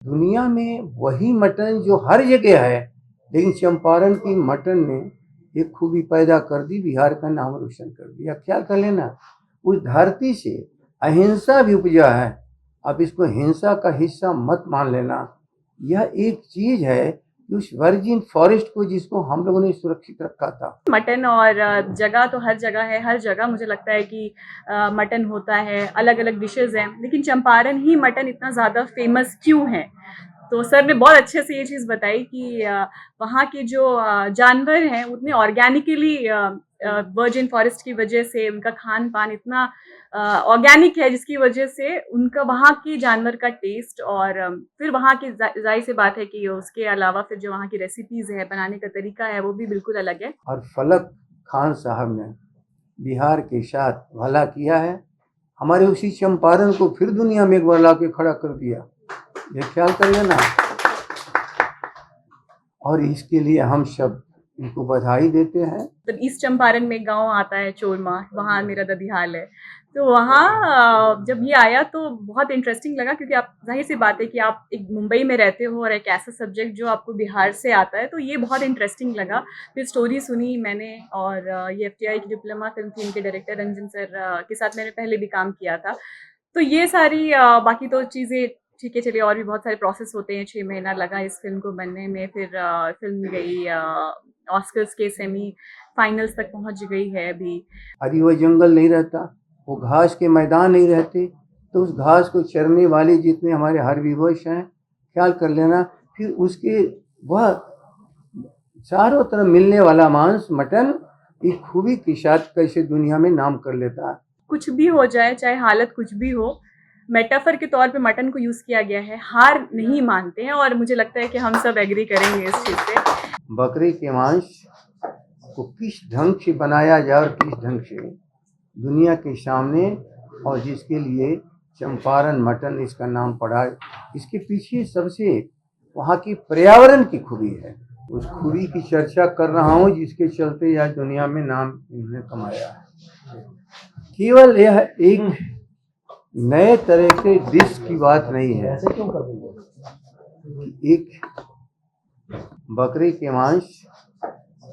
दुनिया में वही मटन जो हर जगह है, लेकिन चंपारण की मटन ने एक खूबी पैदा कर दी, बिहार का नाम रोशन कर दिया। ख्याल कर लेना, उस धरती से अहिंसा भी उपजा है। अब इसको हिंसा का हिस्सा मत मान लेना। यह एक चीज है कि उस वर्जिन फॉरेस्ट को जिसको हम लोगों ने सुरक्षित रखा था। मटन और जगह तो हर जगह है, हर जगह मुझे लगता है कि मटन होता है, अलग अलग डिशेज हैं, लेकिन चंपारण ही मटन इतना ज़्यादा फेमस क्यों है? तो सर ने बहुत अच्छे से ये चीज़ बताई कि वहाँ के जो जानवर हैं उतने ऑर्गेनिकली वर्जिन फॉरेस्ट की वजह से उनका खान पान इतना ऑर्गेनिक है, जिसकी वजह से उनका वहाँ के जानवर का टेस्ट और फिर वहाँ की जाहिर सी बात है कि उसके अलावा फिर जो वहाँ की रेसिपीज है, बनाने का तरीका है, वो भी बिल्कुल अलग है। और फलक खान साहब ने बिहार के साथ भला किया है, हमारे उसी चंपारण को फिर दुनिया में एक बार ला के खड़ा कर दिया। ये ख्याल कर लेना, और इसके लिए हम सब इनको बधाई देते हैं। तो ईस्ट चंपारण में गांव आता है चोरमा, वहाँ मेरा ददिहाल है। तो वहाँ जब ये आया तो बहुत इंटरेस्टिंग लगा, क्योंकि आप जाहिर सी बात है कि आप एक मुंबई में रहते हो और एक ऐसा सब्जेक्ट जो आपको बिहार से आता है, तो ये बहुत इंटरेस्टिंग लगा। फिर स्टोरी सुनी मैंने, और ये एफटीआई की डिप्लोमा फिल्म थी, इनके डायरेक्टर रंजन सर के साथ मैंने पहले भी काम किया था। तो ये सारी बाकी तो चीज़ें ठीक है, चलिए, और भी बहुत सारे प्रोसेस होते हैं। 6 महीना लगा इस फिल्म को बनने में, फिर फिल्म गई ऑस्कर्स के सेमी फाइनल्स तक पहुंच गई है अभी। यदि वह जंगल नहीं रहता, वो घास के मैदान नहीं रहते, तो उस घास को चरने वाले जितने हमारे हर्बीवर्स हैं, ख्याल कर लेना, फिर उसके वह चारों तरफ मिलने वाला मांस मटन एक खूबी के साथ कैसे दुनिया में नाम कर लेता है। कुछ भी हो जाए, चाहे हालत कुछ भी हो, मेटाफर के तौर पे मटन को यूज किया गया है। हार नहीं मानते हैं, और मुझे लगता है कि हम सब एग्री करेंगे इस चीज से। बकरी के मांस को किस ढंग से बनाया जाए और किस ढंग से दुनिया के सामने, और जिसके लिए चंपारण मटन इसका नाम पड़ा, इसके पीछे सबसे वहाँ की पर्यावरण की खूबी है। उस खूबी की चर्चा कर रहा हूँ जिसके चलते यह दुनिया में नाम इन्होंने कमाया है। केवल यह एक नए तरह के डिश की बात नहीं है। एक बकरी के मांस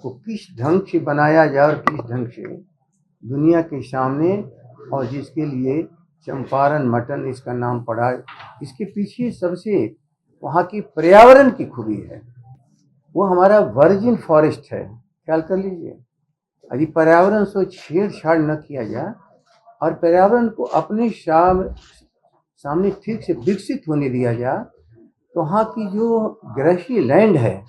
को किस ढंग से बनाया जाए और किस ढंग से दुनिया के सामने, और जिसके लिए चंपारण मटन इसका नाम पड़ा, इसके पीछे सबसे वहाँ की पर्यावरण की खूबी है। वो हमारा वर्जिन फॉरेस्ट है, ख्याल कर लीजिए। यदि पर्यावरण से छेड़छाड़ न किया जाए और पर्यावरण को अपने सामने ठीक से विकसित होने दिया जाए, तो वहाँ की जो ग्रेसी लैंड है,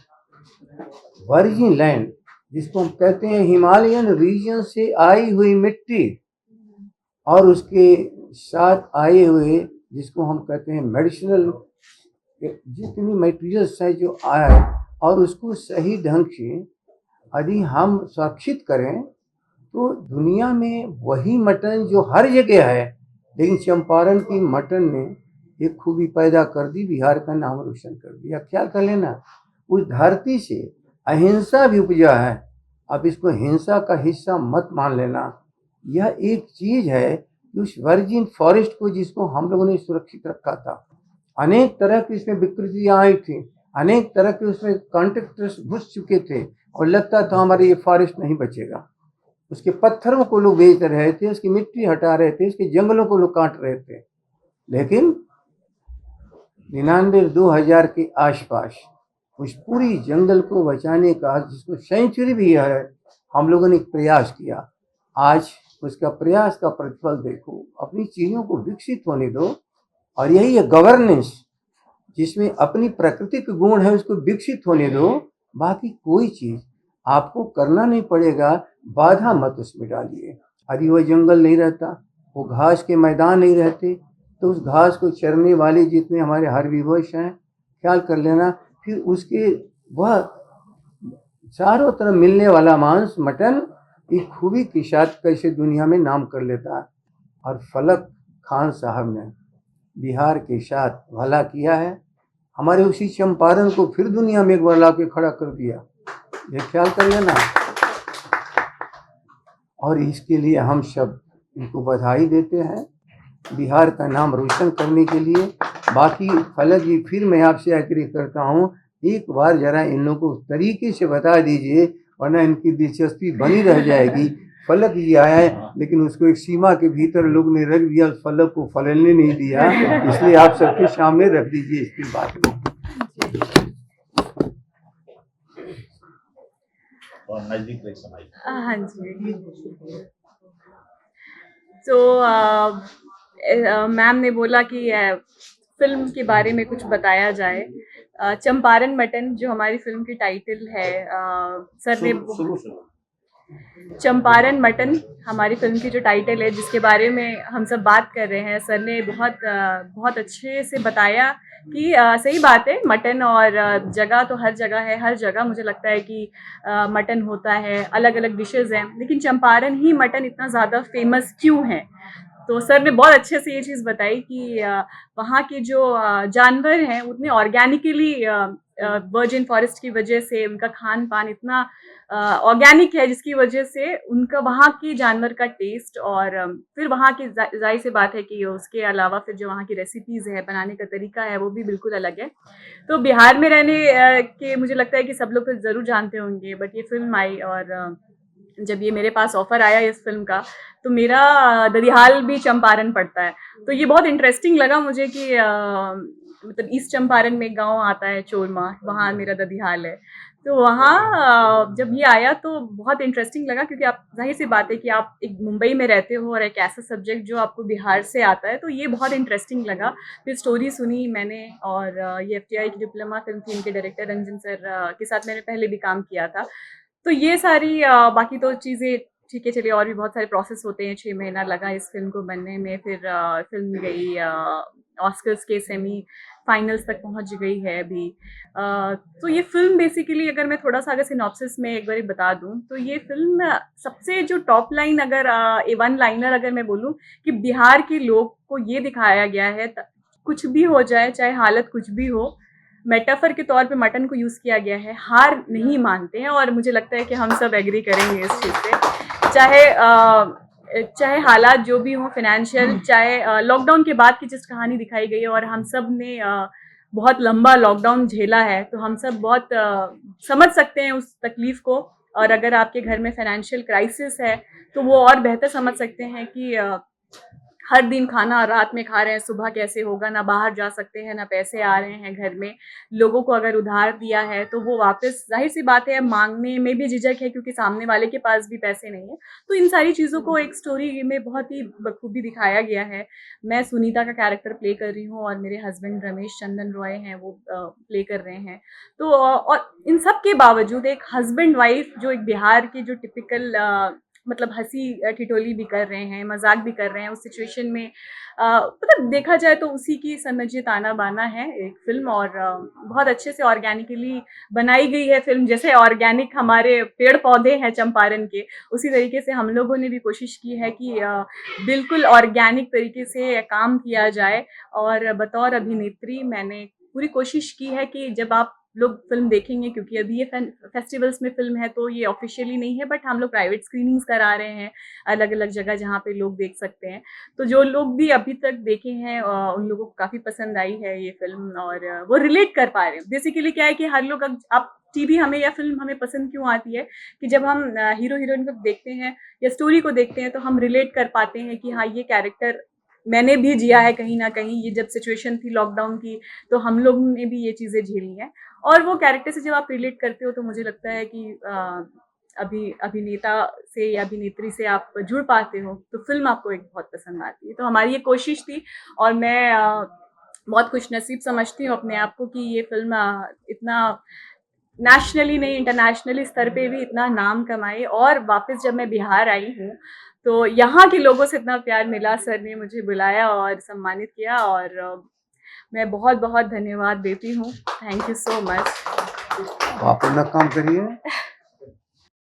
वर्जिन लैंड, जिसको हम कहते हैं हिमालयन रीजन से आई हुई मिट्टी, और उसके साथ आए हुए जिसको हम कहते हैं मेडिसिनल जितनी मटेरियल्स है जो आया है, और उसको सही ढंग से यदि हम सुरक्षित करें, तो दुनिया में वही मटन जो हर जगह है, लेकिन चंपारण की मटन ने एक खूबी पैदा कर दी, बिहार का नाम रोशन कर दिया। ख्याल कर लेना, उस धरती से अहिंसा भी उपजा है। अब इसको हिंसा का हिस्सा मत मान लेना। यह एक चीज है कि उस वर्जिन फॉरेस्ट को जिसको हम लोगों ने सुरक्षित रखा था, अनेक तरह की इसमें विकृतियां आई थी, अनेक तरह के उसमें कॉन्ट्रैक्टर्स घुस चुके थे, और लगता था हमारे ये फॉरेस्ट नहीं बचेगा। उसके पत्थरों को लोग बेच रहे थे, उसकी मिट्टी हटा रहे थे, उसके जंगलों को लोग काट रहे थे। लेकिन 99-2000 के आसपास उस पूरी जंगल को बचाने का, जिसको सेंचुरी भी है, हम लोगों ने प्रयास किया। आज उसका प्रयास का प्रतिफल देखो, अपनी चीज़ों को विकसित होने दो, और यही है गवर्नेंस, जिसमें अपनी प्राकृतिक गुण है उसको विकसित होने दो। बाकी कोई चीज़ आपको करना नहीं पड़ेगा, बाधा मत उसमें डालिए। यदि वह जंगल नहीं रहता, वो घास के मैदान नहीं रहते, तो उस घास को चरने वाले जितने हमारे हर्बीवर्स हैं, ख्याल कर लेना, फिर उसके वह चारों तरफ मिलने वाला मांस मटन एक खूबी के साथ कैसे दुनिया में नाम कर लेता है। और फलक खान साहब ने बिहार के साथ भला किया है, हमारे उसी चंपारण को फिर दुनिया में एक बार ला के खड़ा कर दिया। ये ख्याल कर लेना, और इसके लिए हम सब इनको बधाई देते हैं। बिहार का नाम रोशन करने के लिए। बाकी फलक जी, फिर मैं आपसे आग्रह करता हूँ, एक बार ज़रा इन लोगों को तरीके से बता दीजिए, वरना इनकी दिलचस्पी बनी रह जाएगी। फलक जी आया है, लेकिन उसको एक सीमा के भीतर लोग ने रख दिया, फलक को फलने नहीं दिया, इसलिए आप सबके सामने रख दीजिए इसकी बात को। और नजदीक रख समाई। हाँ जी। तो मैम ने बोला कि फिल्म के बारे में कुछ बताया जाए। चंपारण मटन जो हमारी फिल्म की टाइटल है, सर ने चंपारण मटन हमारी फिल्म की जो टाइटल है, जिसके बारे में हम सब बात कर रहे हैं, सर ने बहुत अच्छे से बताया कि सही बात है, मटन और जगह तो हर जगह है, हर जगह मुझे लगता है कि मटन होता है, अलग अलग डिशेज़ हैं, लेकिन चंपारण ही मटन इतना ज़्यादा फेमस क्यों है। तो सर ने बहुत अच्छे से ये चीज़ बताई कि वहाँ के जो जानवर हैं उतने ऑर्गेनिकली वर्जिन फॉरेस्ट की वजह से उनका खान पान इतना ऑर्गेनिक है, जिसकी वजह से उनका वहाँ के जानवर का टेस्ट और फिर वहाँ की जाहिर सी बात है कि उसके अलावा फिर जो वहाँ की रेसिपीज़ है, बनाने का तरीका है, वो भी बिल्कुल अलग है। तो बिहार में रहने के मुझे लगता है कि सब लोग तो ज़रूर जानते होंगे, बट ये फिल्म आई और जब ये मेरे पास ऑफ़र आया इस फिल्म का, तो मेरा ददिहाल भी चंपारण पड़ता है। तो ये बहुत इंटरेस्टिंग लगा मुझे कि मतलब ईस्ट चंपारण में गाँव आता है चोरमा, वहाँ मेरा ददिहाल है। तो वहाँ जब ये आया तो बहुत इंटरेस्टिंग लगा, क्योंकि आप ज़ाहिर-सी बात है कि आप एक मुंबई में रहते हो और एक ऐसा सब्जेक्ट जो आपको बिहार से आता है, तो ये बहुत इंटरेस्टिंग लगा। फिर स्टोरी सुनी मैंने और ये एफटीआई की डिप्लोमा फ़िल्म थी, इनके डायरेक्टर रंजन सर के साथ मैंने पहले भी काम किया था। तो ये सारी बाकी तो चीज़ें ठीक है, चलिए, और भी बहुत सारे प्रोसेस होते हैं, 6 महीना लगा इस फ़िल्म को बनने में, फिर फ़िल्म गई ऑस्कर्स के सेमी फाइनल्स तक पहुँच गई है अभी। तो ये फ़िल्म बेसिकली, अगर मैं थोड़ा-सा अगर सिनॉप्सिस में एक बारी बता दूँ, तो ये फ़िल्म सबसे जो टॉप लाइन, अगर वन लाइनर अगर मैं बोलूँ, कि बिहार के लोग को ये दिखाया गया है, कुछ भी हो जाए, चाहे हालत कुछ भी हो, मेटाफर के तौर पे मटन को यूज़ किया गया है, हार नहीं मानते हैं, और मुझे लगता है कि हम सब एग्री करेंगे इस चीज़ से। चाहे हालात जो भी हों फ़ाइनेंशियल, चाहे लॉकडाउन के बाद की जिस कहानी दिखाई गई है, और हम सब ने बहुत लंबा लॉकडाउन झेला है, तो हम सब बहुत समझ सकते हैं उस तकलीफ़ को, और अगर आपके घर में फ़ाइनेंशियल क्राइसिस है, तो वो और बेहतर समझ सकते हैं कि हर दिन खाना रात में खा रहे हैं, सुबह कैसे होगा, ना बाहर जा सकते हैं, ना पैसे आ रहे हैं घर में। लोगों को अगर उधार दिया है, तो वो वापस, ज़ाहिर-सी बात है, माँगने में भी झिझक है, क्योंकि सामने वाले के पास भी पैसे नहीं हैं। तो इन सारी चीज़ों को एक स्टोरी में बहुत ही बखूबी दिखाया गया है। मैं सुनीता का कैरेक्टर प्ले कर रही हूँ, और मेरे हस्बैंड रमेश चंदन रॉय हैं, वो प्ले कर रहे हैं। तो और इन सब के बावजूद एक हस्बैंड-वाइफ जो एक बिहार की जो टिपिकल मतलब हँसी ठिठोली भी कर रहे हैं, मज़ाक भी कर रहे हैं, उस सिचुएशन में मतलब देखा जाए तो उसी की समझिए ताना-बाना है एक फ़िल्म, और बहुत अच्छे से ऑर्गेनिकली बनाई गई है फ़िल्म। जैसे ऑर्गेनिक हमारे पेड़-पौधे हैं चंपारण के, उसी तरीके से हम लोगों ने भी कोशिश की है कि बिल्कुल ऑर्गेनिक तरीके से काम किया जाए, और बतौर अभिनेत्री मैंने पूरी कोशिश की है कि जब आप लोग फ़िल्म देखेंगे, क्योंकि अभी ये फेस्टिवल्स में फ़िल्म है, तो ये ऑफ़िशियली नहीं है, बट हम लोग प्राइवेट स्क्रीनिंग्स करा रहे हैं, अलग-अलग जगह जहाँ पे लोग देख सकते हैं। तो जो लोग भी अभी तक देखे हैं उन लोगों को काफ़ी पसंद आई है ये फ़िल्म, और वो रिलेट कर पा रहे हैं। बेसिकली क्या है कि हर लोग, अब आप टीवी हमें या फ़िल्म हमें पसंद क्यों आती है, कि जब हम हीरो-हीरोइन को देखते हैं या स्टोरी को देखते हैं, तो हम रिलेट कर पाते हैं कि हाँ, ये कैरेक्टर मैंने भी जिया है कहीं न कहीं। ये जब सिचुएशन थी लॉकडाउन की, तो हम लोग ने भी ये चीज़ें झेली हैं, और वो कैरेक्टर से जब आप रिलेट करते हो, तो मुझे लगता है कि अभिनेता से या अभिनेत्री से आप जुड़ पाते हो, तो फ़िल्म आपको एक बहुत पसंद आती है। तो हमारी ये कोशिश थी, और मैं बहुत खुशनसीब समझती हूँ अपने आप को कि ये फ़िल्म इतना नेशनली नहीं, इंटरनेशनली स्तर पे भी इतना नाम कमाई, और वापस जब मैं बिहार आई हूँ, तो यहाँ के लोगों से इतना प्यार मिला, सर ने मुझे बुलाया और सम्मानित किया, और मैं बहुत-बहुत धन्यवाद देती हूँ। Thank you so much. आप अपना काम करिए।